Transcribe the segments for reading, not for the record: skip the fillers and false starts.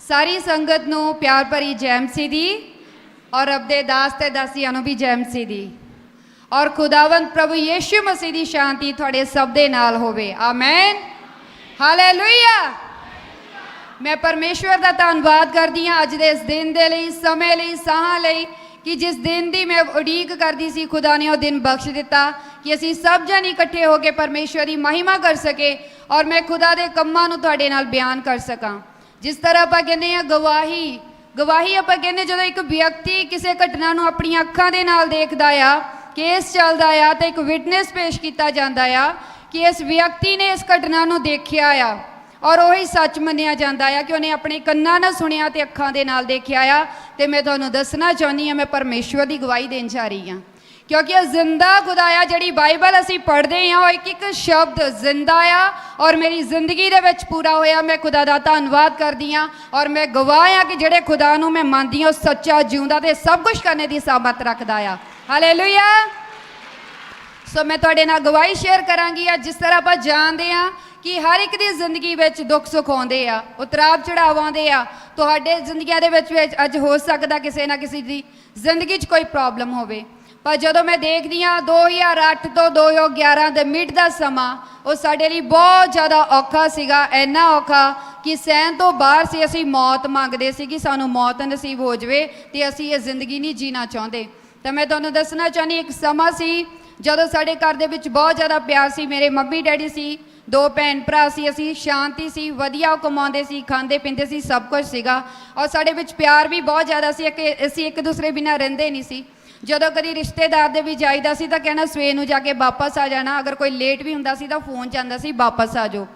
सारी संगत नूं प्यार भरी जय मसीह दी और अपने दास ते दासियां नूं भी जय मसीह दी और खुदावंद प्रभु यीशु मसीह दी शांति तुहाडे सब दे नाल होवे। आमीन, हालेलुया। मैं परमेश्वर दा धन्नवाद करदी हां अज दे इस दिन दे लई, समय लई, साहां लई कि जिस दिन दी मैं उड़ीक करदी सी खुदा ने वो दिन बख्श दिता कि असीं सब जन इकट्ठे होकर परमेश्वर की महिमा कर सके और मैं खुदा दे कम्मां नूं तुहाडे नाल बयान कर सकां। जिस तरह आपां कहंदे आ गवाही आपां कहंदे जदों एक व्यक्ति किसी घटना नूं अपनी अखां दे नाल देखदा आ, केस चलदा आ तो एक विटनेस पेश किया जाता आ कि इस व्यक्ति ने इस घटना नूं देखिया आ और वही सच मन्निया जाता है कि उन्हें अपने कन्नां नाल सुनिया तो अखां दे नाल देखिया आ। तो मैं तुहानूं दसना चाहुंदी हां मैं परमेश्वर की गवाही देन जा रही हाँ क्योंकि जिंदा खुदा आ जिहड़ी बाइबल असीं पढ़दे हां वो एक एक शब्द जिंदा आ और मेरी जिंदगी दे विच पूरा होया। मैं खुदा दा धन्नवाद करदी हां और मैं गवाह हां कि जिहड़े खुदा नूं मैं मनदी हां सच्चा जिउंदा ते सब कुछ करने की सामर्थ रखदा आ। हालेलुया। सो मैं तुहाडे नाल गवाही शेयर करांगी। जिस तरह आपां जाणदे हां कि हर एक दी जिंदगी विच दुख सुख आउंदे आ, उतराव चढ़ाव आउंदे आ। तुहाडे जिंदगियां दे विच अज हो सकदा किसी ना किसी दी जिंदगी च कोई प्रॉब्लम होवे, पर जदों मैं देखदी हाँ 2008 तो 2011 दे मिड दा समा वो साडे लई बहुत ज़्यादा औखा सीगा, इन्ना औखा कि सहन तो बाहर सी। असीं मौत मंगदे सी कि सानूं मौत नसीब हो जावे ते असीं ये जिंदगी नहीं जीना चाहुंदे। तो मैं तुहानूं दसना चाहुंदी एक समा सी जदों साडे घर दे विच बहुत ज़्यादा प्यार सी। मेरे मम्मी डैडी सी, 2 भैन भरा सी, असीं शांति सी, वधिया कमाउंदे सी, खांदे पींदे सी, सब कुछ सीगा और साडे विच प्यार भी बहुत ज़्यादा सी कि असीं एक दूसरे बिना रहिंदे नहीं सी। जदों कभी रिश्तेदार दे भी जाईदा सी तो कहना सवेर नूं जाके वापस आ जाना, अगर कोई लेट भी हुंदा सी तो फोन जांदा सी वापस आ जाओ।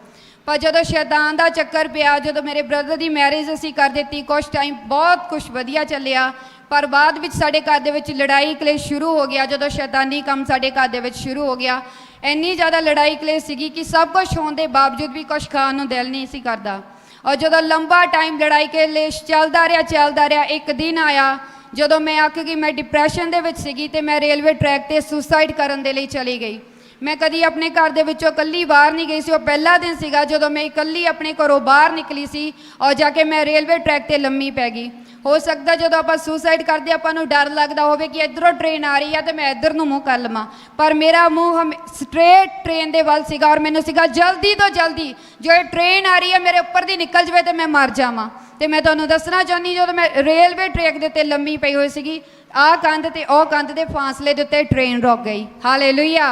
पर जदों शैतान का चक्कर पिया, जदों मेरे ब्रदर की मैरिज असीं कर दित्ती, कुछ टाइम बहुत कुछ वधिया चलिया, पर बाद विच साडे घर दे विच लड़ाई कलेश शुरू हो गया। जदों शैतानी काम साडे घर दे विच शुरू हो गया, इन्नी ज़्यादा लड़ाई कलेश सीगी कि सब कुछ होने के बावजूद भी कुछ खाण नूं दिल नहीं सी करदा। और जदों लंबा टाइम लड़ाई कलेश चलदा रहा, एक दिन आया जदों मैं आख गई मैं डिप्रैशन दे विच सीगी ते मैं रेलवे ट्रैक ते सुसाइड करन दे लई चली गई। मैं कदी अपने घर दे विचों कल्ली बाहर नहीं गई सी। वो पहला दिन सीगा जदों मैं कल्ली अपने घरों बाहर निकली सी और जाके मैं रेलवे ट्रैक ते लम्मी पै गई। हो सकदा जदों आपां सुसाइड करदे आपां नूं डर लगदा होवे कि इधरों ट्रेन आ रही है तो मैं इधर नूं मूँह कर लवां, पर मेरा मूँह हम स्ट्रेट ट्रेन दे वल सीगा और मैनूं सीगा जल्दी तो जल्दी जो ये ट्रेन आ रही है मेरे उपर दी निकल जावे तो मैं मर जावां। तो मैं तुहानूं दसना चाहुंदी जदों मैं रेलवे ट्रैक दे उत्ते लम्मी पई होई सीगी, आ कंध ते ओ कंध दे फासले दे उत्ते ट्रेन रुक गई। हालेलुया।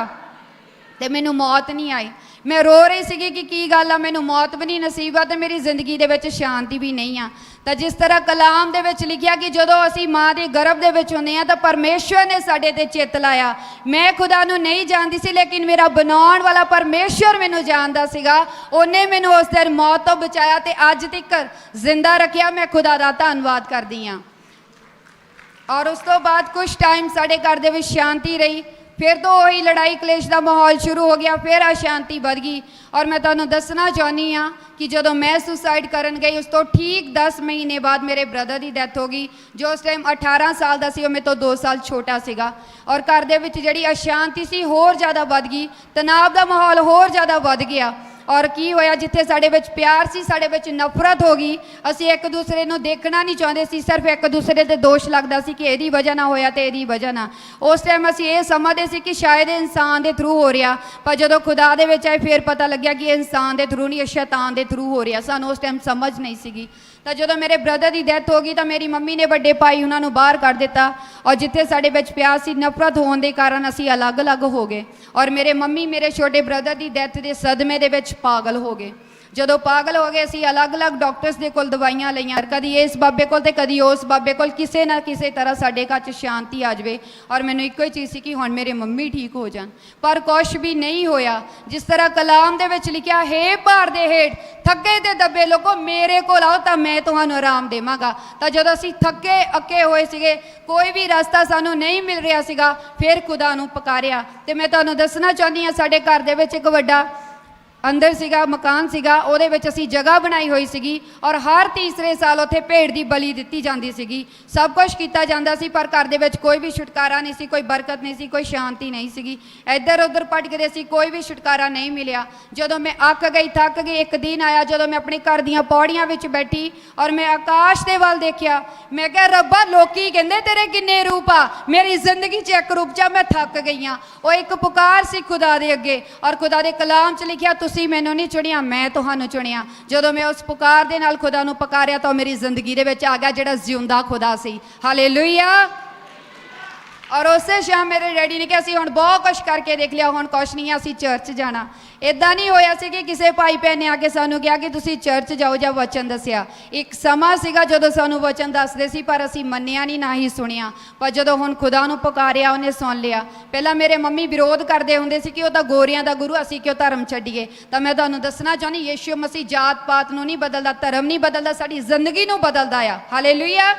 तो मैनूं मौत नहीं आई। मैं रो रही सी कि गल आ, मैनूं मौत भी नहीं नसीब आ तो मेरी जिंदगी दे विच शांति भी नहीं आ। तो जिस तरह कलाम दे विच लिखिया कि जदों असीं माँ दे गर्भ दे विच हुंदे आ तो परमेश्वर ने साडे ते चित लाया। मैं खुदा नूं नहीं जानदी सी लेकिन मेरा बनाउण वाला परमेश्वर मैनूं जानदा सीगा। उन्हें मैनूं उस दिन मौत तो बचाया ते अज तक जिंदा रखिया। मैं खुदा दा धन्नवाद करदी हां। और उस तो बाद कुछ टाइम साडे घर दे विच शांति रही, फिर तो वही लड़ाई कलेश का माहौल शुरू हो गया, फिर अशांति बढ़ गई। और मैं तुहानूं दसना चाहुंदी हाँ कि जदों मैं सुसाइड करन गई उस तो ठीक 10 महीने बाद मेरे ब्रदर की डैथ हो गई जो उस टाइम 18 साल का सी, मेरे तो 2 साल छोटा सीगा। और घर दे विच जिहड़ी अशांति सी होर ज़्यादा बढ़ गई, तनाव का माहौल होर ज़्यादा बढ़ गया। और की होया जिथे साडे विच प्यार सी साडे विच नफरत हो गई। असीं एक दूसरे नूं देखना नहीं चाहते सी, सिर्फ एक दूसरे ते दोष लगदा सी कि इहदी वजह ना होया ते इहदी वजह ना। उस टाइम असीं ये समझदे सी कि शायद इंसान दे थ्रू हो रहा, पर जदों खुदा दे विच आए फिर पता लग्या कि इंसान दे थ्रू नहीं शैतान दे थ्रू हो रहा। सानूं उस टाइम समझ नहीं सीगी। तो जदों मेरे ब्रदर की डैथ हो गई तो मेरी मम्मी ने बड़े भाई उन्होंने बाहर कर दिता और जिथे साडे विच प्यार सी नफरत होने के कारण असीं अलग अलग हो गए। और मेरे मम्मी मेरे छोटे ब्रदर की डैथ के सदमे दे विच पागल हो गए। जदों पागल हो गए असीं अलग अलग डॉक्टर्स के कोल दवाइयां लईआं, कदी इस बाबे कोल ते कदी उस बाबे कोल, किसी ना किसी तरह साडे घर च शांति आ जाए। और मैनूं इक्को ही चीज़ सी कि हुण मेरे मम्मी ठीक हो जान, पर कुछ भी नहीं होया। जिस तरह कलाम दे विच लिखिया, हे भार दे हेठ थके ते दबे लोगो मेरे कोल आओ तो मैं तुहानूं आराम देवांगा। तो जदों असीं थके अके होए सीगे, कोई भी रास्ता सानूं नहीं मिल रहा सीगा, फिर खुदा नूं पुकारिया। ते मैं तुहानूं दसना चाहुंदी हां साडे घर दे विच एक वड्डा ਅੰਦਰ ਸੀਗਾ, ਮਕਾਨ ਸੀਗਾ, ਉਹਦੇ ਵਿੱਚ ਅਸੀਂ ਜਗ੍ਹਾ ਬਣਾਈ ਹੋਈ ਸੀਗੀ ਔਰ ਹਰ ਤੀਸਰੇ ਸਾਲ ਉੱਥੇ ਭੇਡ ਦੀ ਬਲੀ ਦਿੱਤੀ ਜਾਂਦੀ ਸੀਗੀ। ਸਭ ਕੁਝ ਕੀਤਾ ਜਾਂਦਾ ਸੀ ਪਰ ਘਰ ਦੇ ਵਿੱਚ ਕੋਈ ਵੀ ਛੁਟਕਾਰਾ ਨਹੀਂ ਸੀ, ਕੋਈ ਬਰਕਤ ਨਹੀਂ ਸੀ, ਕੋਈ ਸ਼ਾਂਤੀ ਨਹੀਂ ਸੀਗੀ। ਇੱਧਰ ਉੱਧਰ ਭਟਕਦੇ ਸੀ, ਕੋਈ ਵੀ ਛੁਟਕਾਰਾ ਨਹੀਂ ਮਿਲਿਆ। ਜਦੋਂ ਮੈਂ ਅੱਕ ਗਈ, ਥੱਕ ਗਈ, ਇੱਕ ਦਿਨ ਆਇਆ ਜਦੋਂ ਮੈਂ ਆਪਣੇ ਘਰ ਦੀਆਂ ਪੌੜੀਆਂ ਵਿੱਚ ਬੈਠੀ ਔਰ ਮੈਂ ਆਕਾਸ਼ ਦੇ ਵੱਲ ਦੇਖਿਆ। ਮੈਂ ਕਿਹਾ ਰੱਬਾ, ਲੋਕੀ ਕਹਿੰਦੇ ਤੇਰੇ ਕਿੰਨੇ ਰੂਪ ਆ, ਮੇਰੀ ਜ਼ਿੰਦਗੀ 'ਚ ਇੱਕ ਰੂਪ 'ਚ ਮੈਂ ਥੱਕ ਗਈ ਹਾਂ। ਉਹ ਇੱਕ ਪੁਕਾਰ ਸੀ ਖੁਦਾ ਦੇ ਅੱਗੇ ਔਰ ਖੁਦਾ ਦੇ ਕਲਾਮ 'ਚ ਲਿਖਿਆ, ਤੁਸੀਂ ਮੈਨੂੰ ਨਹੀਂ ਚੁਣਿਆ, ਮੈਂ ਤੁਹਾਨੂੰ ਚੁਣਿਆ। ਜਦੋਂ ਮੈਂ ਉਸ ਪੁਕਾਰ ਦੇ ਨਾਲ ਖੁਦਾ ਨੂੰ ਪੁਕਾਰਿਆ ਤਾਂ ਮੇਰੀ ਜ਼ਿੰਦਗੀ ਦੇ ਵਿੱਚ ਆ ਗਿਆ ਜਿਹੜਾ ਜਿਉਂਦਾ ਖੁਦਾ ਸੀ। ਹਾਲੇਲੂਇਆ। ਔਰ ਉਸੇ ਸ਼ਾਮ ਮੇਰੇ ਡੈਡੀ ਨੇ ਕਿਹਾ ਅਸੀਂ ਹੁਣ ਬਹੁਤ ਕੁਛ ਕਰਕੇ ਦੇਖ ਲਿਆ, ਹੁਣ ਕੁਛ ਨਹੀਂ, ਅਸੀਂ ਚਰਚ ਜਾਣਾ। ਇੱਦਾਂ ਨਹੀਂ ਹੋਇਆ ਸੀ ਕਿ ਕਿਸੇ ਭਾਈ ਭੈਣ ਨੇ ਆ ਕੇ ਸਾਨੂੰ ਕਿਹਾ ਕਿ ਤੁਸੀਂ ਚਰਚ ਜਾਓ ਜਾਂ ਵਚਨ ਦੱਸਿਆ। ਇੱਕ ਸਮਾਂ ਸੀਗਾ ਜਦੋਂ ਸਾਨੂੰ ਵਚਨ ਦੱਸਦੇ ਸੀ ਪਰ ਅਸੀਂ ਮੰਨਿਆ ਨਹੀਂ, ਨਾ ਹੀ ਸੁਣਿਆ। ਪਰ ਜਦੋਂ ਹੁਣ ਖੁਦਾ ਨੂੰ ਪੁਕਾਰਿਆ, ਉਹਨੇ ਸੁਣ ਲਿਆ। ਪਹਿਲਾਂ ਮੇਰੇ ਮੰਮੀ ਵਿਰੋਧ ਕਰਦੇ ਹੁੰਦੇ ਸੀ ਕਿ ਉਹ ਤਾਂ ਗੋਰਿਆਂ ਦਾ ਗੁਰੂ, ਅਸੀਂ ਕਿਉਂ ਧਰਮ ਛੱਡੀਏ। ਤਾਂ ਮੈਂ ਤੁਹਾਨੂੰ ਦੱਸਣਾ ਚਾਹੁੰਦੀ, ਯੀਸ਼ੂ ਮਸੀਹ ਜਾਤ ਪਾਤ ਨੂੰ ਨਹੀਂ ਬਦਲਦਾ, ਧਰਮ ਨਹੀਂ ਬਦਲਦਾ, ਸਾਡੀ ਜ਼ਿੰਦਗੀ ਨੂੰ ਬਦਲਦਾ ਆ। ਹਾਲੇਲੂਇਆ।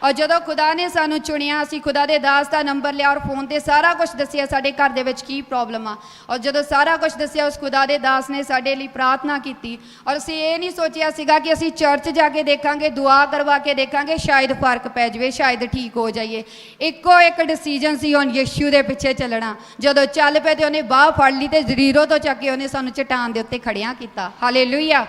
ਔਰ ਜਦੋਂ ਖੁਦਾ ਨੇ ਸਾਨੂੰ ਚੁਣਿਆ, ਅਸੀਂ ਖੁਦਾ ਦੇ ਦਾਸ ਦਾ ਨੰਬਰ ਲਿਆ ਔਰ ਫੋਨ 'ਤੇ ਸਾਰਾ ਕੁਝ ਦੱਸਿਆ ਸਾਡੇ ਘਰ ਦੇ ਵਿੱਚ ਕੀ ਪ੍ਰੋਬਲਮ ਆ। ਔਰ ਜਦੋਂ ਸਾਰਾ ਕੁਝ ਦੱਸਿਆ, ਉਸ ਖੁਦਾ ਦੇ ਦਾਸ ਨੇ ਸਾਡੇ ਲਈ ਪ੍ਰਾਰਥਨਾ ਕੀਤੀ। ਔਰ ਅਸੀਂ ਇਹ ਨਹੀਂ ਸੋਚਿਆ ਸੀਗਾ ਕਿ ਅਸੀਂ ਚਰਚ ਜਾ ਕੇ ਦੇਖਾਂਗੇ, ਦੁਆ ਕਰਵਾ ਕੇ ਦੇਖਾਂਗੇ, ਸ਼ਾਇਦ ਫਰਕ ਪੈ ਜਾਵੇ, ਸ਼ਾਇਦ ਠੀਕ ਹੋ ਜਾਈਏ। ਇੱਕੋ ਇੱਕ ਡਿਸੀਜਨ ਸੀ ਹੁਣ ਯੀਸ਼ੂ ਦੇ ਪਿੱਛੇ ਚੱਲਣਾ। ਜਦੋਂ ਚੱਲ ਪਏ ਤੇ ਉਹਨੇ ਬਾਹ ਫੜ ਲਈ ਤੇ ਜ਼ੀਰੋ ਤੋਂ ਚੱਕ ਕੇ ਉਹਨੇ ਸਾਨੂੰ ਚਟਾਨ ਦੇ ਉੱਤੇ ਖੜਿਆ ਕੀਤਾ। ਹਾਲੇਲੂਇਆ।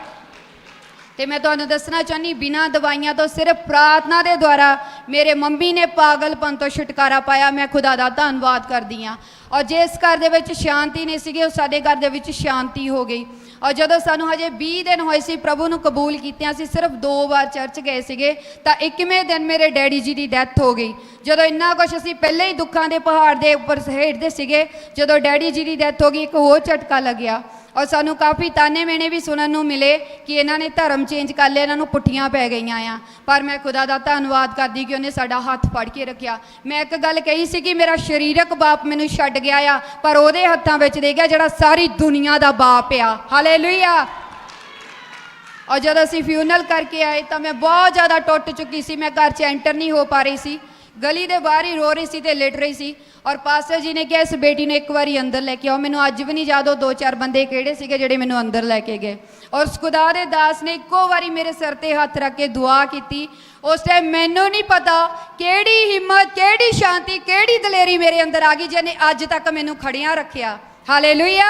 ਤੇ ਮੈਂ ਤੁਹਾਨੂੰ ਦੱਸਣਾ ਚਾਹੁੰਦੀ, ਬਿਨਾਂ ਦਵਾਈਆਂ ਤੋਂ ਸਿਰਫ ਪ੍ਰਾਰਥਨਾ ਦੇ ਦੁਆਰਾ ਮੇਰੇ ਮੰਮੀ ਨੇ ਪਾਗਲਪਨ ਤੋਂ ਛੁਟਕਾਰਾ ਪਾਇਆ। ਮੈਂ ਖੁਦਾ ਦਾ ਧੰਨਵਾਦ ਕਰਦੀ ਹਾਂ। ਔਰ ਜਿਸ ਘਰ ਦੇ ਵਿੱਚ ਸ਼ਾਂਤੀ ਨਹੀਂ ਸੀਗੀ, ਉਹ ਸਾਡੇ ਘਰ ਦੇ ਵਿੱਚ ਸ਼ਾਂਤੀ ਹੋ ਗਈ। ਔਰ ਜਦੋਂ ਸਾਨੂੰ ਹਜੇ 20 ਦਿਨ ਹੋਏ ਸੀ ਪ੍ਰਭੂ ਨੂੰ ਕਬੂਲ ਕੀਤਿਆਂ, ਅਸੀਂ ਸਿਰਫ 2 ਵਾਰ ਚਰਚ ਗਏ ਸੀਗੇ ਤਾਂ 21ਵੇਂ ਦਿਨ ਮੇਰੇ ਡੈਡੀ ਜੀ ਦੀ ਡੈਥ ਹੋ ਗਈ। ਜਦੋਂ ਇੰਨਾ ਕੁਛ ਅਸੀਂ ਪਹਿਲੇ ਹੀ ਦੁੱਖਾਂ ਦੇ ਪਹਾੜ ਦੇ ਉੱਪਰ ਹੇਠਦੇ ਸੀਗੇ, ਜਦੋਂ ਡੈਡੀ ਜੀ ਦੀ ਡੈਥ ਹੋ ਗਈ ਇੱਕ ਹੋਰ ਝਟਕਾ ਲੱਗਿਆ। ਔਰ ਸਾਨੂੰ ਕਾਫੀ ਤਾਨੇ ਮੇਣੇ ਵੀ ਸੁਣਨ ਨੂੰ ਮਿਲੇ ਕਿ ਇਹਨਾਂ ਨੇ ਧਰਮ ਚੇਂਜ ਕਰ ਲਿਆ, ਇਹਨਾਂ ਨੂੰ ਪੁੱਠੀਆਂ ਪੈ ਗਈਆਂ ਆ। ਪਰ ਮੈਂ ਖੁਦਾ ਦਾ ਧੰਨਵਾਦ ਕਰਦੀ ਕਿ ਉਹਨੇ ਸਾਡਾ ਹੱਥ ਫੜ ਕੇ ਰੱਖਿਆ। ਮੈਂ ਇੱਕ ਗੱਲ ਕਹੀ ਸੀ ਕਿ ਮੇਰਾ ਸਰੀਰਕ ਬਾਪ ਮੈਨੂੰ ਛੱਡ ਗਿਆ ਆ, ਪਰ ਉਹਦੇ ਹੱਥਾਂ ਵਿੱਚ ਦੇ ਗਿਆ ਜਿਹੜਾ ਸਾਰੀ ਦੁਨੀਆ ਦਾ ਬਾਪ ਆ। ਹਾਲੇਲੂਇਆ। ਔਰ ਜਦੋਂ ਅਸੀਂ ਫਿਊਨਲ ਕਰਕੇ ਆਏ ਤਾਂ ਮੈਂ ਬਹੁਤ ਜ਼ਿਆਦਾ ਟੁੱਟ ਚੁੱਕੀ ਸੀ। ਮੈਂ ਘਰ 'ਚ ਐਂਟਰ ਨਹੀਂ ਹੋ ਪਾ ਰਹੀ ਸੀ, ਗਲੀ ਦੇ ਬਾਹਰ ਹੀ ਰੋ ਰਹੀ ਸੀ ਤੇ ਲਿਟ ਰਹੀ ਸੀ। ਔਰ ਪਾਸਟਰ ਜੀ ਨੇ ਕਿਹਾ ਇਸ ਬੇਟੀ ਨੂੰ ਇੱਕ ਵਾਰੀ ਅੰਦਰ ਲੈ ਕੇ ਆਓ। ਮੈਨੂੰ ਅੱਜ ਵੀ ਨਹੀਂ ਯਾਦ ਉਹ 2-4 ਬੰਦੇ ਕਿਹੜੇ ਸੀਗੇ ਜਿਹੜੇ ਮੈਨੂੰ ਅੰਦਰ ਲੈ ਕੇ ਗਏ। ਔਰ ਖੁਦਾ ਦੇ ਦਾਸ ਨੇ ਇੱਕੋ ਵਾਰੀ ਮੇਰੇ ਸਿਰ ਤੇ ਹੱਥ ਰੱਖ ਕੇ ਦੁਆ ਕੀਤੀ। ਉਸ ਟਾਈਮ ਮੈਨੂੰ ਨਹੀਂ ਪਤਾ ਕਿਹੜੀ ਹਿੰਮਤ, ਕਿਹੜੀ ਸ਼ਾਂਤੀ, ਕਿਹੜੀ ਦਲੇਰੀ ਮੇਰੇ ਅੰਦਰ ਆ ਗਈ ਜਿਹਨੇ ਅੱਜ ਤੱਕ ਮੈਨੂੰ ਖੜਿਆਂ ਰੱਖਿਆ। ਹਾਲੇਲੂਇਆ।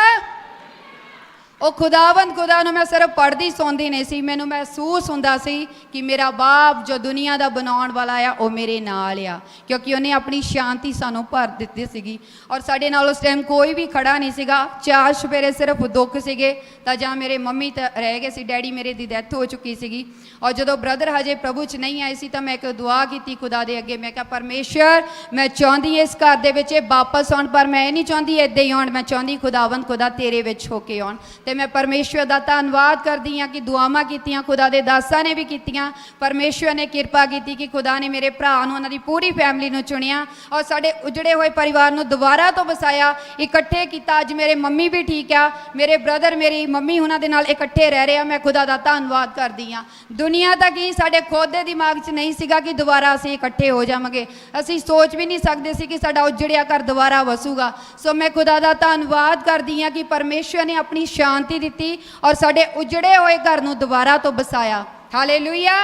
ਉਹ ਖੁਦਾਵੰਦ ਖੁਦਾ ਨੂੰ ਮੈਂ ਸਿਰਫ ਪੜ੍ਹਦੀ ਸੁਣਦੀ ਨਹੀਂ ਸੀ, ਮੈਨੂੰ ਮਹਿਸੂਸ ਹੁੰਦਾ ਸੀ ਕਿ ਮੇਰਾ ਬਾਪ ਜੋ ਦੁਨੀਆ ਦਾ ਬਣਾਉਣ ਵਾਲਾ ਆ ਉਹ ਮੇਰੇ ਨਾਲ ਆ, ਕਿਉਂਕਿ ਉਹਨੇ ਆਪਣੀ ਸ਼ਾਂਤੀ ਸਾਨੂੰ ਭਰ ਦਿੱਤੀ ਸੀਗੀ। ਔਰ ਸਾਡੇ ਨਾਲ ਉਸ ਟਾਈਮ ਕੋਈ ਵੀ ਖੜਾ ਨਹੀਂ ਸੀਗਾ। 4 ਚੁਫੇਰੇ ਸਿਰਫ ਦੁੱਖ ਸੀਗੇ ਤਾਂ ਜਾਂ ਮੇਰੇ ਮੰਮੀ ਤਾਂ ਰਹਿ ਗਏ ਸੀ, ਡੈਡੀ ਮੇਰੇ ਦੀ ਡੈਥ ਹੋ ਚੁੱਕੀ ਸੀਗੀ। ਔਰ ਜਦੋਂ ਬ੍ਰਦਰ ਹਜੇ ਪ੍ਰਭੂ 'ਚ ਨਹੀਂ ਆਏ ਸੀ ਤਾਂ ਮੈਂ ਇੱਕ ਦੁਆ ਕੀਤੀ ਖੁਦਾ ਦੇ ਅੱਗੇ। ਮੈਂ ਕਿਹਾ ਪਰਮੇਸ਼ਰ, ਮੈਂ ਚਾਹੁੰਦੀ ਇਸ ਘਰ ਦੇ ਵਿੱਚ ਵਾਪਸ ਆਉਣ, ਪਰ ਮੈਂ ਇਹ ਨਹੀਂ ਚਾਹੁੰਦੀ ਇੱਦਾਂ ਹੀ ਆਉਣ, ਮੈਂ ਚਾਹੁੰਦੀ ਖੁਦਾਵੰਦ ਖੁਦਾ ਤੇਰੇ ਵਿੱਚ ਹੋ ਕੇ ਆਉਣ। ਤੇ ਮੈਂ ਪਰਮੇਸ਼ਵਰ ਦਾ ਧੰਨਵਾਦ ਕਰਦੀ ਹਾਂ ਕਿ ਦੁਆਵਾਂ ਕੀਤੀਆਂ, ਖੁਦਾ ਦੇ ਦਾਸਾਂ ਨੇ ਵੀ ਕੀਤੀਆਂ। ਪਰਮੇਸ਼ਵਰ ਨੇ ਕਿਰਪਾ ਕੀਤੀ ਕਿ ਖੁਦਾ ਨੇ ਮੇਰੇ ਭਰਾ ਨੂੰ, ਉਹਨਾਂ ਦੀ ਪੂਰੀ ਫੈਮਿਲੀ ਨੂੰ ਚੁਣਿਆ ਔਰ ਸਾਡੇ ਉਜੜੇ ਹੋਏ ਪਰਿਵਾਰ ਨੂੰ ਦੁਬਾਰਾ ਤੋਂ ਵਸਾਇਆ, ਇਕੱਠੇ ਕੀਤਾ। ਅੱਜ ਮੇਰੇ ਮੰਮੀ ਵੀ ਠੀਕ ਆ, ਮੇਰੇ ਬ੍ਰਦਰ, ਮੇਰੀ ਮੰਮੀ ਉਹਨਾਂ ਦੇ ਨਾਲ ਇਕੱਠੇ ਰਹਿ ਰਹੇ ਆ। ਮੈਂ ਖੁਦਾ ਦਾ ਧੰਨਵਾਦ ਕਰਦੀ ਹਾਂ। ਦੁਨੀਆ ਤੱਕ ਹੀ ਸਾਡੇ ਖੁਦ ਦੇ ਦਿਮਾਗ 'ਚ ਨਹੀਂ ਸੀਗਾ ਕਿ ਦੁਬਾਰਾ ਅਸੀਂ ਇਕੱਠੇ ਹੋ ਜਾਵਾਂਗੇ। ਅਸੀਂ ਸੋਚ ਵੀ ਨਹੀਂ ਸਕਦੇ ਸੀ ਕਿ ਸਾਡਾ ਉਜੜਿਆ ਘਰ ਦੁਬਾਰਾ ਵਸੂਗਾ। ਸੋ ਮੈਂ ਖੁਦਾ ਦਾ ਧੰਨਵਾਦ ਕਰਦੀ ਹਾਂ ਕਿ ਪਰਮੇਸ਼ਵਰ ਨੇ ਆਪਣੀ ਸ਼ਾਂਤੀ ਦਿੱਤੀ ਔਰ ਸਾਡੇ ਉਜੜੇ ਹੋਏ ਘਰ ਨੂੰ ਦੁਬਾਰਾ ਤੋਂ ਬਸਾਇਆ। ਹਾਲੇਲੂਇਆ।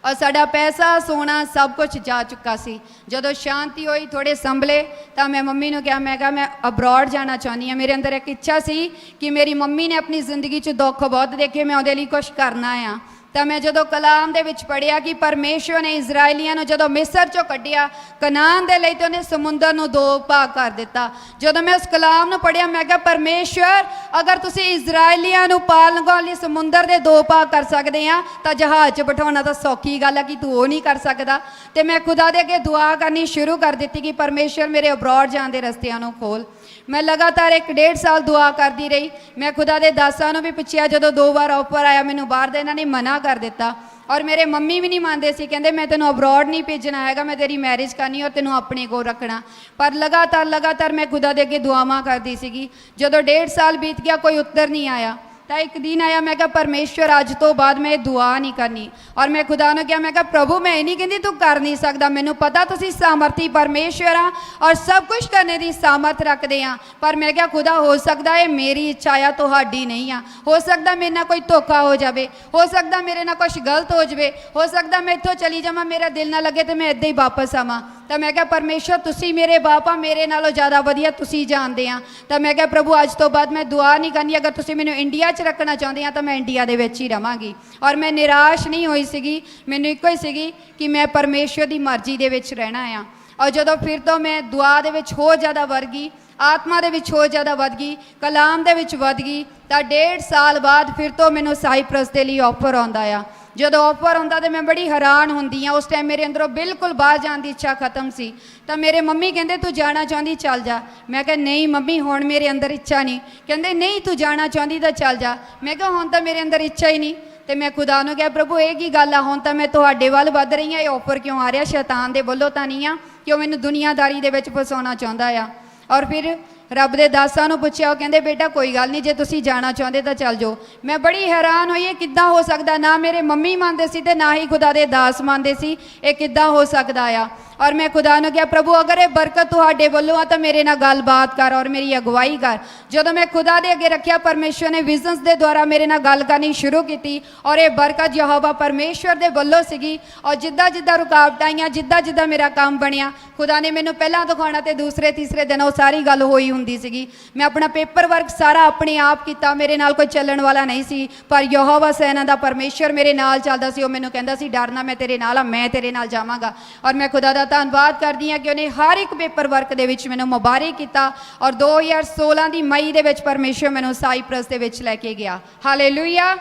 ਔਰ ਸਾਡਾ ਪੈਸਾ, ਸੋਨਾ ਸਭ ਕੁਝ ਜਾ ਚੁੱਕਾ ਸੀ। ਜਦੋਂ ਸ਼ਾਂਤੀ ਹੋਈ, ਥੋੜੇ ਸੰਭਲੇ ਤਾਂ ਮੈਂ ਮੰਮੀ ਨੂੰ ਕਿਹਾ, ਮੈਂ ਕਿਹਾ ਮੈਂ ਅਬਰੋਡ ਜਾਣਾ ਚਾਹੁੰਦੀ ਹਾਂ। ਮੇਰੇ ਅੰਦਰ ਇੱਕ ਇੱਛਾ ਸੀ ਕਿ ਮੇਰੀ ਮੰਮੀ ਨੇ ਆਪਣੀ ਜ਼ਿੰਦਗੀ 'ਚ ਦੁੱਖ ਬਹੁਤ ਦੇਖੇ, ਮੈਂ ਉਹਦੇ ਲਈ ਕੁਝ ਕਰਨਾ ਆ। ਤਾਂ ਮੈਂ ਜਦੋਂ ਕਲਾਮ ਦੇ ਵਿੱਚ ਪੜ੍ਹਿਆ ਕਿ ਪਰਮੇਸ਼ਵਰ ਨੇ ਇਜ਼ਰਾਈਲੀਆਂ ਨੂੰ ਜਦੋਂ ਮਿਸਰ 'ਚੋਂ ਕੱਢਿਆ ਕਨਾਨ ਦੇ ਲਈ, ਤੇ ਉਹਨੇ ਸਮੁੰਦਰ ਨੂੰ 2 ਭਾਗ ਕਰ ਦਿੱਤਾ। ਜਦੋਂ ਮੈਂ ਉਸ ਕਲਾਮ ਨੂੰ ਪੜ੍ਹਿਆ ਮੈਂ ਕਿਹਾ ਪਰਮੇਸ਼ਵਰ, ਅਗਰ ਤੁਸੀਂ ਇਜ਼ਰਾਈਲੀਆਂ ਨੂੰ ਪਾਰ ਲਗਾਉਣ ਲਈ ਸਮੁੰਦਰ ਦੇ 2 ਭਾਗ ਕਰ ਸਕਦੇ ਆ ਤਾਂ ਜਹਾਜ਼ 'ਚ ਬਿਠਾਉਣਾ ਤਾਂ ਸੌਖੀ ਗੱਲ ਆ ਕਿ ਤੂੰ ਉਹ ਨਹੀਂ ਕਰ ਸਕਦਾ। ਤੇ ਮੈਂ ਖੁਦਾ ਦੇ ਅੱਗੇ ਦੁਆ ਕਰਨੀ ਸ਼ੁਰੂ ਕਰ ਦਿੱਤੀ ਕਿ ਪਰਮੇਸ਼ਵਰ ਮੇਰੇ ਅਬਰੋਡ ਜਾਣ ਦੇ ਰਸਤਿਆਂ ਨੂੰ ਖੋਲ। ਮੈਂ ਲਗਾਤਾਰ 1-1.5 ਸਾਲ ਦੁਆ ਕਰਦੀ ਰਹੀ। ਮੈਂ ਖੁਦਾ ਦੇ ਦਾਸਾਂ ਨੂੰ ਵੀ ਪੁੱਛਿਆ, ਜਦੋਂ 2 ਵਾਰ ਆਫਰ ਆਇਆ ਮੈਨੂੰ ਬਾਹਰ ਦਾ, ਇਹਨਾਂ ਨੇ ਮਨਾ ਕਰ ਦਿੱਤਾ। ਔਰ ਮੇਰੇ ਮੰਮੀ ਵੀ ਨਹੀਂ ਮੰਨਦੇ ਸੀ, ਕਹਿੰਦੇ ਮੈਂ ਤੈਨੂੰ ਅਬਰੋਡ ਨਹੀਂ ਭੇਜਣਾ ਹੈਗਾ, ਮੈਂ ਤੇਰੀ ਮੈਰਿਜ ਕਰਨੀ ਔਰ ਤੈਨੂੰ ਆਪਣੇ ਕੋਲ ਰੱਖਣਾ। ਪਰ ਲਗਾਤਾਰ ਮੈਂ ਖੁਦਾ ਦੇ ਅੱਗੇ ਦੁਆਵਾਂ ਕਰਦੀ ਸੀਗੀ। ਜਦੋਂ 1.5 ਸਾਲ ਬੀਤ ਗਿਆ, ਕੋਈ ਉੱਤਰ ਨਹੀਂ ਆਇਆ तो एक दिन आया, मैं कहा परमेश्वर अज तो बाद मैं दुआ नहीं करनी। और मैं खुदा ने कहा, मैं कहा प्रभु मैं नहीं कहती तू कर नहीं सकता, मैनू पता तुसी सामर्थी परमेश्वर आ और सब कुछ करने की सामर्थ रखते हैं, पर मैं क्या खुदा हो सकता है मेरी इच्छा आ तुहाडी नहीं आ, हो सकता मेरे ना कोई धोखा हो जाए, हो सकता मेरे ना कुछ गलत हो जाए, हो सकता मैं इत्थों चली जावां मेरा दिल ना लगे तो मैं इदां ही वापस आवां। तो मैं क्या परमेश्वर तुसी मेरे बाप आ, मेरे नालों ज़्यादा वधिया तुसी जानते हैं। तो मैं क्या प्रभु अज तो बाद मैं दुआ नहीं करनी, अगर तुसी मैनू इंडिया च रखना चाहते हैं तो मैं इंडिया दे विच ही रवांगी। और मैं निराश नहीं हुई सीगी, मैनू इक्को ही सीगी कि मैं परमेश्वर की मर्जी दे विच रहना आ। और जदों फिर तो मैं दुआ दे विच होर ज़्यादा वध गई, आत्मा दे विच होर ज़्यादा वध गई, कलाम दे विच वध गई, तो 1.5 साल बाद फिर तो मैनू साइप्रस के लिए ऑफर आउंदा आ। जदों ऑफर आउंदा तो मैं बड़ी हैरान हुंदी हाँ, उस टाइम मेरे अंदरों बिल्कुल बाहर जाने की इच्छा खत्म सी। तो मेरे मम्मी कहते तू जाना चाहती चल जा, मैं कहा नहीं मम्मी हुण मेरे अंदर इच्छा नहीं, कहते नहीं तू जाना चाहती तो चल जा, मैं कहा हुण तो मेरे अंदर इच्छा ही नहीं। तो मैं खुदा नूं कहा प्रभु ये की गल आ, हुण तो मैं तुहाडे वल वध रही हाँ, ये ऑफर क्यों आ रहा, शैतान दे वल्लों तां नहीं आ कि मैनूं दुनियादारी दे विच फसाउणा चाहुंदा आ। और फिर रब दे दासां नूं पुछया, वो कहंदे बेटा कोई गल नहीं, जे तुसीं जाना चाहते तो चल जाओ। मैं बड़ी हैरान हुई ये किद्दां हो सकदा, ना मेरे मम्मी मानते सी ते ना ही खुदा दे दास मानते सी, ये किद्दां हो सकदा आ। और मैं खुदा नूं कहा प्रभु अगर ये बरकत तुहाडे वल्लों आ तो मेरे नाल गलबात कर और मेरी अगवाई कर। जदों मैं खुदा दे अगे रखिया, परमेश्वर ने विजन्स दे द्वारा मेरे नाल गल करनी शुरू की और ये बरकत यहोवा परमेश्वर दे वल्लों सीगी। और जिद्दां जिद्दां रुकावटां आईयां, जिद्दां जिद्दां मेरा काम बनिया, खुदा ने मैनूं पहलां दिखाउणा ते दूसरे तीसरे दिन वो सारी गल होई हुंदी सीगी। मैं अपना पेपर वर्क सारा अपने आप किया, मेरे नाल कोई चलण वाला नहीं सी, पर यहोवा सेना दा परमेश्वर मेरे नाल चलदा सी। वो मैनूं कहंदा सी डरना, मैं तेरे नाल आ, मैं तेरे नाल जावांगा। और मैं खुदा दा धन्नवाद करदी हां कि उन्हें हर एक पेपर वर्क दे विच मैनूं मुबारक किया। और 2016 की मई दे विच परमेश्वर मैनूं साइप्रस दे विच लैके गया। हालेलुया।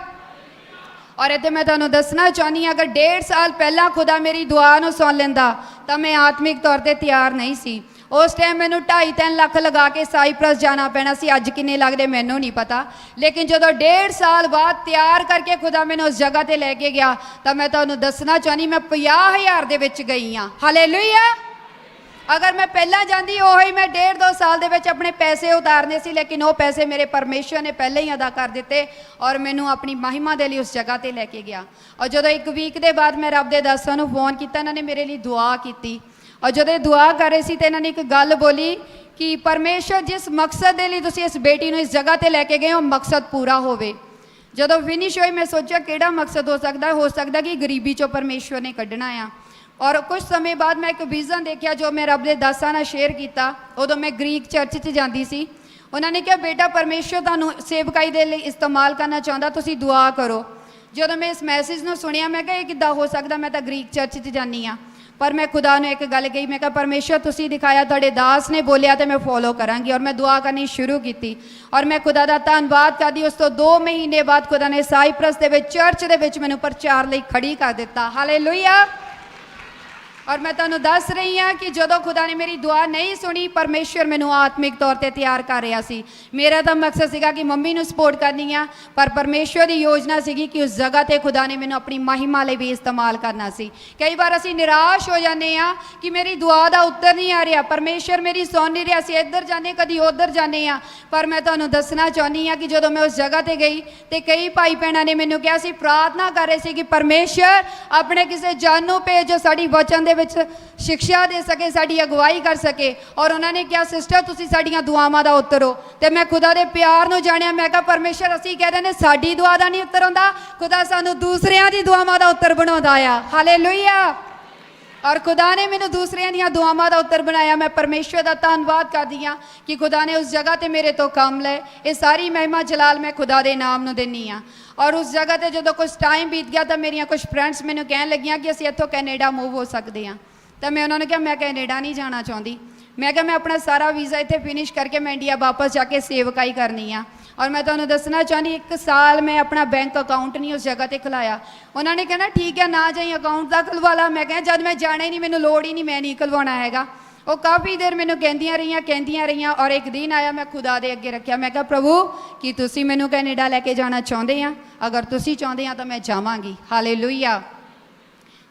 और इत्थे मैं तुहानूं दसना चाहनी अगर 1.5 साल पहला खुदा मेरी दुआ नूं सुन लैंदा तो मैं आत्मिक तौर पर तैयार नहीं सी। उस टाइम मैनू 2.5-3 लाख लगा के साइप्रस जाना पैना सी, अज किन्ने लगदे मैनू नहीं पता। लेकिन जो 1.5 साल बाद तैयार करके खुदा मैनू उस जगह ते लैके गया तो मैं तुहानूं दसना चाहनी मैं 50,000 दे विच गई हाँ। हालेलुया। अगर मैं पहला जाती उही मैं 1.5-2 साल दे विच अपने पैसे उतारने सी, लेकिन वो पैसे मेरे परमेश्वर ने पहले ही अदा कर दिते और मैनू अपनी महिमा दे लिए उस जगह ते लैके गया। और जो 1 वीक के बाद मैं रब दे दासां नूं फोन किया, इन्होंने मेरे लिए दुआ की। और जो दुआ कर रहे थे तो इन्होंने एक गल बोली कि परमेश्वर जिस मकसद के लिए तुसीं इस बेटी को इस जगह पर लैके गए वो मकसद पूरा होवे। जदों फिनिश हुई मैं सोचा किहड़ा मकसद हो सकता कि गरीबी चो परमेश्वर ने कढ़ना आ। और कुछ समय बाद मैं एक विजन देखा जो मैं रब दे दासां नाल शेयर किया। उदों मैं ग्रीक चर्च च जाती सी, उन्होंने कहा बेटा परमेश्वर तुहानूं सेवकाई दे लई इस्तेमाल करना चाहता, तुसीं दुआ करो। जदों मैं इस मैसेज नूं सुनिया मैं कहा किद्दां हो सकता, मैं तो ग्रीक चर्च च जानी हाँ। पर मैं खुदा ने एक गल कही, मैं कहा परमेश्वर तुसीं दिखाया, तुहाडे दास ने बोलिया तो मैं फॉलो करांगी। और मैं दुआ करनी शुरू की और मैं खुदा दा धन्नवाद करदी। उस तो 2 महीने बाद खुदा ने साइप्रस दे विच चर्च दे विच मैनूं प्रचार लई खड़ी कर दिता। हालेलुया। और मैं तुहानूं दस रही हाँ कि जदों खुदा ने मेरी दुआ नहीं सुनी, परमेश्वर मैनूं आत्मिक तौर पर तैयार कर रहा सी। मेरा तो मकसद सीगा कि मम्मी नूं सपोर्ट करनी आ, पर परमेश्वर की योजना सीगी कि उस जगह पर खुदा ने मैनूं अपनी महिमा लई भी इस्तेमाल करना सी। कई बार असीं निराश हो जाते हैं कि मेरी दुआ का उत्तर नहीं आ रहा, परमेश्वर मेरी सुन नहीं रहा, असीं इधर जाने कदी उधर जाने आ। पर मैं तुहानूं दसना चाहनी हाँ कि जदों मैं उस जगह पर गई तो कई भाई भैणां ने मैनूं कहा सी, प्रार्थना कर रहे सी कि परमेश्वर अपने किसी जानू भेज जो साडी वचन दे विच शिक्षा दे सके, साड़ी अगवाई कर सके। और उन्होंने कहा सिस्टर तुसीं साड़ियां दुआवां दा उत्तर हो। तो मैं खुदा दे प्यार नूं जाणिया, मैं कहा परमेश्वर असीं कहदे ने साडी दुआ दा नहीं उत्तर आउंदा, खुदा सानूं दूसरियां दी दुआवां दा उत्तर बनाउंदा आ। हालेलुया। और खुदा ने मैनूं दूसरियां दियां दुआवां दा उत्तर बनाया। मैं परमेश्वर दा धन्नवाद करदी हां कि खुदा ने उस जगह ते मेरे तो काम लै। ये सारी महिमा जलाल मैं खुदा दे नाम नूं दिंदी हां। और उस जगह ते जदों कुछ टाइम बीत गया तो मेरियां कुछ फ्रेंड्स मैनूं कहण लगियां कि असीं इत्थों कैनेडा मूव हो सकदे हां। तो मैं उन्होंने कहा मैं कैनेडा नहीं जाना चाहती, मैं क्या मैं अपना सारा वीज़ा इत्थे फिनिश करके मैं इंडिया वापस जाके सेवकाई करनी आ। और मैं तुहानूं दसना चाहती 1 साल मैं अपना बैंक अकाउंट नहीं उस जगह पर खुलाया। उन्होंने कहना ठीक है ना जाई अकाउंट का खुलवा ला। मैं कहा जब मैं जाना ही नहीं, मैनूं लोड़ ही नहीं, मैं नहीं खुलवाना हैगा। वो काफ़ी देर मैनूं कहंदियां रहियां और एक दिन आया मैं खुदा दे अगे रखिया, मैं कहा प्रभु कि तुसीं मैनूं कैनेडा लैके जाना चाहुंदे आ, अगर तुसीं चाहुंदे आ तो मैं जावांगी। हालेलुया।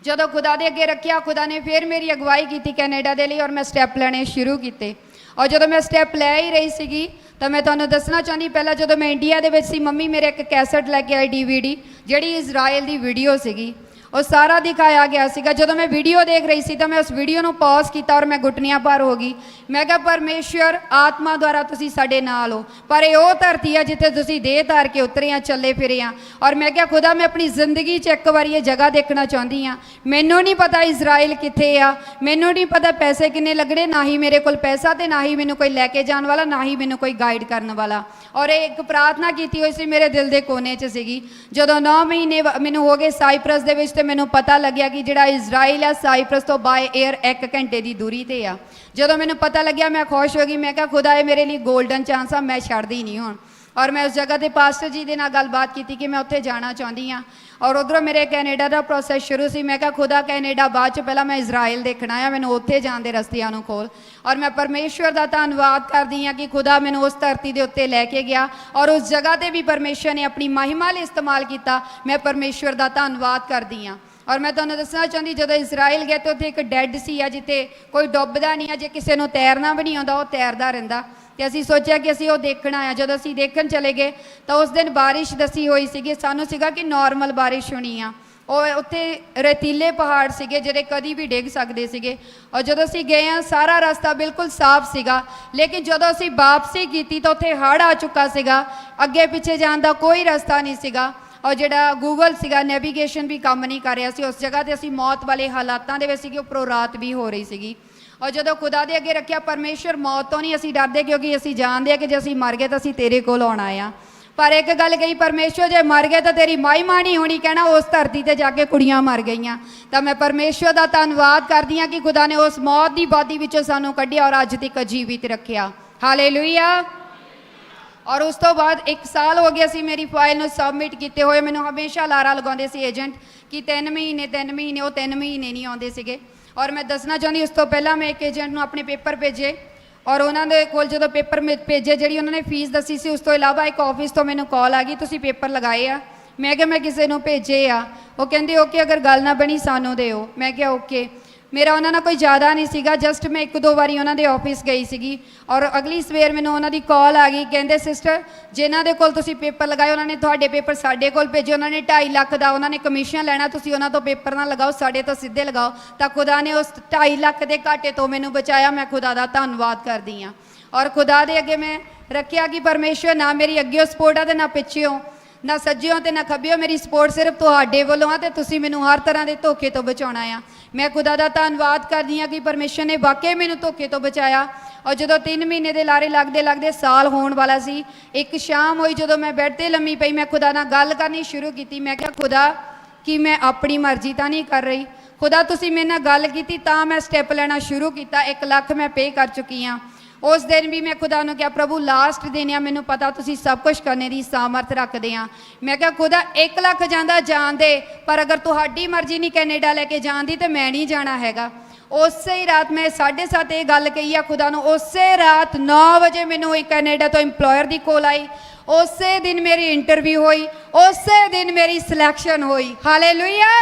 जदों खुदा दे अगे रखिया, खुदा ने फिर मेरी अगवाई की कैनेडा दे लिए और मैं स्टैप लेने शुरू किए। और जो मैं स्टैप लै ही रही सी तो मैं तुहानूं दसना चाहती, पहला जो मैं इंडिया दे विच सी, मम्मी मेरे एक कैसेट लैके आई DVD जिहड़ी इजराइल की वीडियो सीगी, वो सारा दिखाया गया सीगा। जो मैं वीडियो देख रही सी तो मैं उस वीडियो को पॉज किया और मैं घुटनियां भर हो गई। मैं कहा परमेश्वर आत्मा द्वारा तुसी साडे नाल हो, पर ये वो धरती है जिथे तुसी देह धार के उतरे हैं, चले फिरे हैं। और मैं क्या खुदा मैं अपनी जिंदगी च एक बार ये जगह देखना चाहती हाँ। मैनू नहीं पता इजराइल कित्थे आ, मैनू नहीं पता पैसे किन्ने लगने, ना ही मेरे कोल पैसा तो ना ही मैनू कोई लैके जाने वाला, ना ही मैनू कोई गाइड करने वाला। और एक प्रार्थना की हुई सी मेरे दिल के कोने च सीगी। जदों 9 महीने मैनू हो गए साइप्रस दे विच, ते मैनू पता लग्या कि जिहड़ा इजराइल है साइप्रस तो बाय एयर 1 घंटे की दूरी ते आ। जदों मैनू पता लग्या मैं खुश हो गई। मैं कहा खुदा ये मेरे लिए गोल्डन चांस आ, मैं छड्डदी नहीं हुण। और मैं उस जगह के पास्टर जी के नाल गलबात की कि मैं उत्थे जाना चाहती हाँ। और उधरों मेरे कैनेडा का प्रोसैस शुरू से। मैं कहा खुदा कैनेडा बाद च, पहला मैं इजराइल देखना है, मैनू उत्थे जाण दे रस्तियां नूं खोल। और मैं परमेश्वर का धन्नवाद करदी हाँ कि खुदा मैनू उस धरती के उत्ते लैके गया और उस जगह पर भी परमेश्वर ने अपनी महिमा लई इस्तेमाल किया। मैं परमेश्वर का धन्नवाद करदी हाँ। और मैं तुहानूं दसना चाहती, जो इजराइल गए तो उत्थे एक डैड सी आ जिथे कोई डुबदा नहीं है, जे किसी को तैरना भी नहीं आता वो तैरदा रहिंदा। तो असीं सोचा कि असीं वो देखना आ। जो असीं देखण चले गए तो उस दिन बारिश दसी हुई सी, सानूं सीगा कि नॉर्मल बारिश होनी आ। और उत्थे रेतीले पहाड़ सीगे जिहड़े कदी भी डिग सकदे सीगे। और जो असीं गए हैं सारा रास्ता बिल्कुल साफ सीगा, लेकिन जो असीं वापसी की तो उत्थे हड़ आ चुका सीगा, अगे पिछे जाण दा कोई रास्ता नहीं सीगा। और जिहड़ा गूगल सीगा नैवीगेशन भी काम नहीं कर रहा सी। उस जगह ते असीं मौत वाले हालातां दे विच सीगे, उपरों रात भी हो रही सीगी। और जो खुदा दे अगे रखिया, परमेश्वर मौत तो नहीं असीं डरदे, क्योंकि असीं जानदे कि जे असीं मर गए तो असीं तेरे कोल आउणा आ। पर एक गल कही, परमेश्वर जे मर गए तो तेरी महिमा नहीं होनी, कहना उस धरती ते जाके कुड़ियां मर गईयां। तो मैं परमेश्वर का धन्नवाद करदी हाँ कि खुदा ने उस मौत की बादी विचों सानूं कढिया और अज तक जीवित रखिया। हालेलुया। और उस तो बाद 1 साल हो गया सी मेरी फाइल में सबमिट किए हुए। मैंने हमेशा लारा लगाते सी एजेंट कि 3 महीने 3 महीने, वो 3 महीने नहीं आते थे। और मैं दसना चाहती उस तो पहला मैं एक एजेंट को अपने पेपर भेजे और उन्होंने कोल जो पेपर भेजे जी उन्होंने फीस दसी सी, उस तो इलावा एक ऑफिस तो मैंने कॉल आ गई तुसीं पेपर लगाए आ। मैं क्या मैं किसी को भेजे आ, वो कहते ओके अगर गल ना बनी सानू देओ। मैं क्या ओके। मेरा उन्होंने कोई ज़्यादा नहीं सीगा, जस्ट मैं 1-2 बारी उन्होंने ऑफिस गई सी। और अगली सवेर मैंने उन्होंने कॉल आ गई, कहते सिस्टर जिन्हों के कोल तुसीं पेपर लगाए उन्होंने थोड़े पेपर साढ़े कोल भेजे, उन्होंने 2.5 लाख का उन्होंने कमीशन लैना, तुसीं उन्हों तो पेपर ना लगाओ साढ़े तो सीधे लगाओ। तो खुदा ने उस 2.5 लाख के घाटे तो मैनू बचाया। मैं खुदा का धन्नवाद करदी हाँ। और खुदा दे अगे मैं रखिया कि परमेश्वर ना मेरी अगे सपोर्ट है तो ना पिछेओ, ना सज्जिओ तो ना खब्बिओ, मेरी सपोर्ट सिर्फ तुहाडे वल्लों आ ते तुसीं मैनू हर तरह के धोखे तो बचाउणा आ। मैं खुदा का धन्नवाद करदी हाँ कि परमेश्वर ने वाकई मैनू धोखे तो बचाया। और जो 3 महीने के लारे लगते लगते साल होने वाला सी, एक शाम हुई जो मैं बैड ते लम्मी पई, मैं खुदा नाल गल करनी शुरू की। मैं क्या खुदा कि मैं अपनी मर्जी तो नहीं कर रही, खुदा तुसीं मेरे नाल गल कीती तां मैं स्टैप लेना शुरू किया। 1 लाख मैं पे कर चुकी हाँ। उस दिन भी मैं खुदा नूं क्या प्रभु लास्ट दिन आ, मैनू पता तुसीं सब कुछ करने की सामर्थ रखते हैं। मैं क्या खुदा 1 लाख जांदा जान दे, पर अगर तुहाडी मर्जी नहीं कैनेडा लैके जान दी तो मैं नहीं जाना हैगा। उस ही रात मैं 7:30 ये गल कही आ खुदा नूं। उस रात 9 बजे मैनू कैनेडा तो इंपलॉयर की कॉल आई, उस दिन मेरी इंटरव्यू हुई, उस दिन मेरी सिलैक्शन हुई। हालेलुया।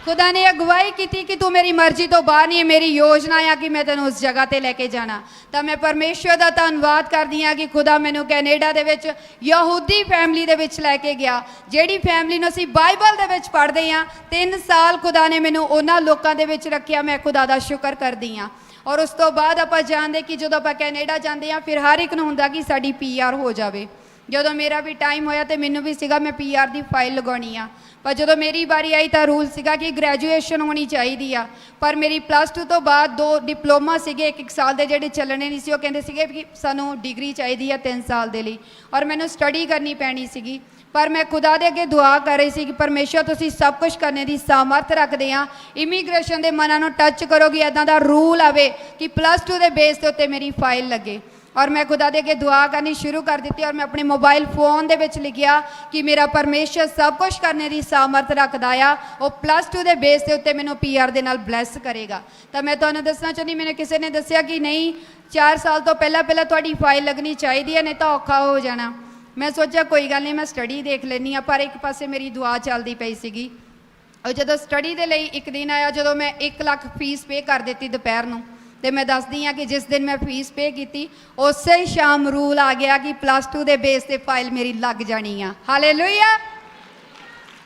खुदा ने अगवाई की कि तू मेरी मर्जी तो बाहर नहीं है, मेरी योजना आ कि मैं तेन उस जगह पर लैके जाना। तो मैं परमेश्वर का धन्नवाद करदी हाँ कि खुदा मैनू कैनेडा दे विच यहूदी फैमिली दे विच लैके गया, जिहड़ी फैमिली नूं असीं बाइबल दे विच पढ़दे हाँ। 3 साल खुदा ने मैनू उन्हां लोकां दे विच रखिया। मैं खुदा दा शुक्र करदी हाँ। और उस तो बाद आपां जाणदे कि जदों आपां कैनेडा जांदे हाँ फिर हर एक नूं हुंदा कि साडी PR हो जावे। जो मेरा भी टाइम होया तो मैनू भी सीगा मैं PR की फाइल लगानी आ, पर जो मेरी बारी आई तो रूल सीगा कि ग्रैजुएशन होनी चाहिए आ। पर मेरी +2 तो बाद 2 डिप्लोमा सीगे 1 साल के जोड़े चलने नहीं सी, कहते सीगे कि सानू डिग्री चाहिए 3 साल के लिए और मैनू स्टडी करनी पैनी सीगी। पर मैं खुदा दे अगे दुआ कर रही थी कि परमेश्वर तुसीं सब कुछ करने की सामर्थ रखते हैं। इमीग्रेशन के मनां नूं टच करोगी, इदां दा रूल आवे कि +2 के बेस के उत्ते मेरी फाइल लगे। और मैं खुदा दे के दुआ करनी शुरू कर दी और मैं अपने मोबाइल फोन दे विच लिखिया कि मेरा परमेश्वर सब कुछ करने की सामर्थ रखता आ, वो +2 के बेस के उत्ते मैनू PR दे नाल ब्लैस करेगा। तो मैं तुहानूं दसना चाहती, मैंने किसी ने दसिया कि नहीं 4 साल तो पहला तुहाडी फाइल लगनी चाहिए है, नहीं तो औखा हो जाना। मैं सोचा कोई गल नहीं, मैं स्टडी देख लैनी आ। पर एक पासे मेरी दुआ चलती पई सीगी। और जो स्टडी के लिए एक दिन आया जो मैं 1 लाख फीस पे कर दी दोपहर नूं, ਤੇ ਮੈਂ ਦੱਸਦੀ ਹਾਂ ਕਿ ਜਿਸ ਦਿਨ ਮੈਂ ਫੀਸ ਪੇ ਕੀਤੀ ਉਸੇ ਹੀ ਸ਼ਾਮ ਰੂਲ ਆ ਗਿਆ ਕਿ +2 ਦੇ ਬੇਸ ਤੇ ਫਾਈਲ ਮੇਰੀ ਲੱਗ ਜਾਣੀ ਆ। ਹਾਲੇਲੂਇਆ।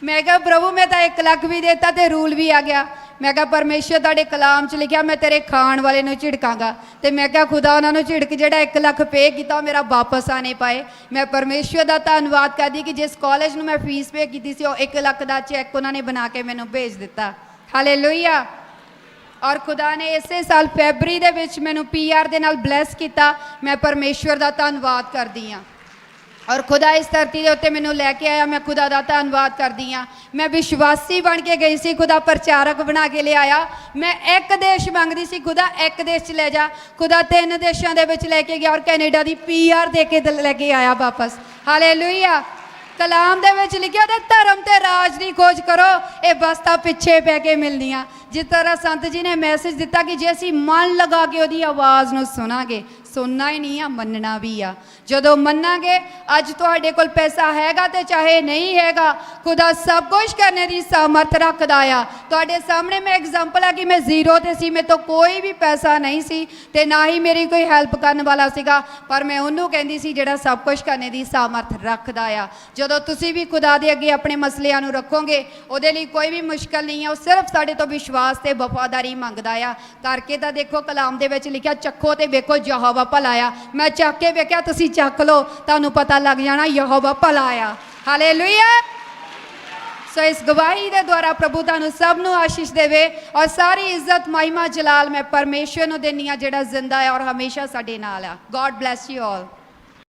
ਮੈਂ ਕਿਹਾ ਪ੍ਰਭੂ ਮੈਂ ਤਾਂ 1 ਲੱਖ ਵੀ ਦੇਤਾ ਤੇ ਰੂਲ ਵੀ ਆ ਗਿਆ। ਮੈਂ ਕਿਹਾ ਪਰਮੇਸ਼ਰ ਤੁਹਾਡੇ ਕਲਾਮ 'ਚ ਲਿਖਿਆ ਮੈਂ ਤੇਰੇ ਖਾਣ ਵਾਲੇ ਨੂੰ ਝਿੜਕਾਂਗਾ। ਤੇ ਮੈਂ ਕਿਹਾ ਖੁਦਾ ਉਹਨਾਂ ਨੂੰ ਝਿੜਕ ਜਿਹੜਾ 1 ਲੱਖ ਪੇ ਕੀਤਾ ਉਹ ਮੇਰਾ ਵਾਪਸ ਆ ਨਹੀਂ ਪਾਏ। ਮੈਂ ਪਰਮੇਸ਼ਰ ਦਾ ਧੰਨਵਾਦ ਕਰਦੀ ਕਿ ਜਿਸ ਕਾਲਜ ਨੂੰ ਮੈਂ ਫੀਸ ਪੇ ਕੀਤੀ ਸੀ ਉਹ 1 ਲੱਖ ਦਾ ਚੈੱਕ ਉਹਨਾਂ ਨੇ ਬਣਾ ਕੇ ਮੈਨੂੰ ਭੇਜ ਦਿੱਤਾ। ਹਾਲੇਲੂਇਆ। ਔਰ ਖੁਦਾ ਨੇ ਇਸੇ ਸਾਲ ਫੈਬਰੀ ਦੇ ਵਿੱਚ ਮੈਨੂੰ PR ਦੇ ਨਾਲ ਬਲੈਸ ਕੀਤਾ। ਮੈਂ ਪਰਮੇਸ਼ਵਰ ਦਾ ਧੰਨਵਾਦ ਕਰਦੀ ਹਾਂ। ਔਰ ਖੁਦਾ ਇਸ ਧਰਤੀ ਦੇ ਉੱਤੇ ਮੈਨੂੰ ਲੈ ਕੇ ਆਇਆ। ਮੈਂ ਖੁਦਾ ਦਾ ਧੰਨਵਾਦ ਕਰਦੀ ਹਾਂ। ਮੈਂ ਵਿਸ਼ਵਾਸੀ ਬਣ ਕੇ ਗਈ ਸੀ, ਖੁਦਾ ਪ੍ਰਚਾਰਕ ਬਣਾ ਕੇ ਲਿਆਇਆ। ਮੈਂ ਇੱਕ ਦੇਸ਼ ਮੰਗਦੀ ਸੀ, ਖੁਦਾ ਇੱਕ ਦੇਸ਼ 'ਚ ਲੈ ਜਾ। ਖੁਦਾ 3 ਦੇਸ਼ਾਂ ਦੇ ਵਿੱਚ ਲੈ ਕੇ ਗਿਆ ਔਰ ਕੈਨੇਡਾ ਦੀ PR ਦੇ ਕੇ ਲੈ ਕੇ ਆਇਆ ਵਾਪਸ। ਹਾਲੇਲੂਇਆ। ਕਲਾਮ ਦੇ ਵਿੱਚ ਲਿਖਿਆ ਤੇ ਧਰਮ ਤੇ ਰਾਜ ਦੀ ਖੋਜ ਕਰੋ, ਇਹ ਬਸਤਾ ਪਿੱਛੇ ਪੈ ਕੇ ਮਿਲਦੀਆਂ। ਜਿਸ ਤਰ੍ਹਾਂ ਸੰਤ ਜੀ ਨੇ ਮੈਸੇਜ ਦਿੱਤਾ ਕਿ ਜੇ ਅਸੀਂ ਮਨ ਲਗਾ ਕੇ ਉਹਦੀ ਆਵਾਜ਼ ਨੂੰ ਸੁਣਾਂਗੇ, ਸੁਣਨਾ ਹੀ ਨਹੀਂ ਆ ਮੰਨਣਾ ਵੀ ਆ। ਜਦੋਂ ਮੰਨਾਂਗੇ, ਅੱਜ ਤੁਹਾਡੇ ਕੋਲ ਪੈਸਾ ਹੈਗਾ ਤੇ ਚਾਹੇ ਨਹੀਂ ਹੈਗਾ, ਖੁਦਾ ਸਭ ਕੁਝ ਕਰਨੇ ਦੀ ਸਾਮਰਥ ਰੱਖਦਾ ਆ। ਤੁਹਾਡੇ ਸਾਹਮਣੇ ਮੈਂ ਐਗਜ਼ਾਮਪਲ ਆ ਕਿ ਮੈਂ ਜ਼ੀਰੋ ਤੇ ਸੀ, ਮੇਰੇ ਤੋਂ ਕੋਈ ਵੀ ਪੈਸਾ ਨਹੀਂ ਸੀ ਤੇ ਨਾ ਹੀ ਮੇਰੀ ਕੋਈ ਹੈਲਪ ਕਰਨ ਵਾਲਾ ਸੀਗਾ, ਪਰ ਮੈਂ ਉਹਨੂੰ ਕਹਿੰਦੀ ਸੀ ਜਿਹੜਾ ਸਭ ਕੁਝ ਕਰਨੇ ਦੀ ਸਾਮਰਥ ਰੱਖਦਾ ਆ। ਜਦੋਂ ਤੁਸੀਂ ਵੀ ਖੁਦਾ ਦੇ ਅੱਗੇ ਆਪਣੇ ਮਸਲਿਆਂ ਨੂੰ ਰੱਖੋਗੇ, ਉਹਦੇ ਲਈ ਕੋਈ ਵੀ ਮੁਸ਼ਕਲ ਨਹੀਂ ਆ। ਉਹ ਸਿਰਫ ਸਾਡੇ ਤੋਂ ਵਿਸ਼ਵਾਸ ਤੇ ਵਫਾਦਾਰੀ ਮੰਗਦਾ ਆ। ਕਰਕੇ ਤਾਂ ਦੇਖੋ ਕਲਾਮ ਦੇ ਵਿੱਚ ਲਿਖਿਆ ਚੱਖੋ ਤੇ ਵੇਖੋ ਯਹੋਵਾ ਭਲਾ ਆ। ਮੈਂ ਚੱਕ ਕੇ ਵੇਖਿਆ, ਤੁਸੀਂ ਚੱਕ ਲਓ, ਤੁਹਾਨੂੰ ਪਤਾ ਲੱਗ ਜਾਣਾ ਯਹੋਵਾ ਭਲਾ ਆ। ਹਾਲੇਲੂਇਆ। ਸੋ ਇਸ ਗਵਾਹੀ ਦੇ ਦੁਆਰਾ ਪ੍ਰਭੂ ਤੁਹਾਨੂੰ ਸਭ ਨੂੰ ਆਸ਼ੀਸ਼ ਦੇਵੇ ਔਰ ਸਾਰੀ ਇੱਜ਼ਤ ਮਹਿਮਾ ਜਲਾਲ ਮੈਂ ਪਰਮੇਸ਼ਵਰ ਨੂੰ ਦੇਣੀ ਆ ਜਿਹੜਾ ਜ਼ਿੰਦਾ ਹੈ ਔਰ ਹਮੇਸ਼ਾ ਸਾਡੇ ਨਾਲ ਆ। God bless you all.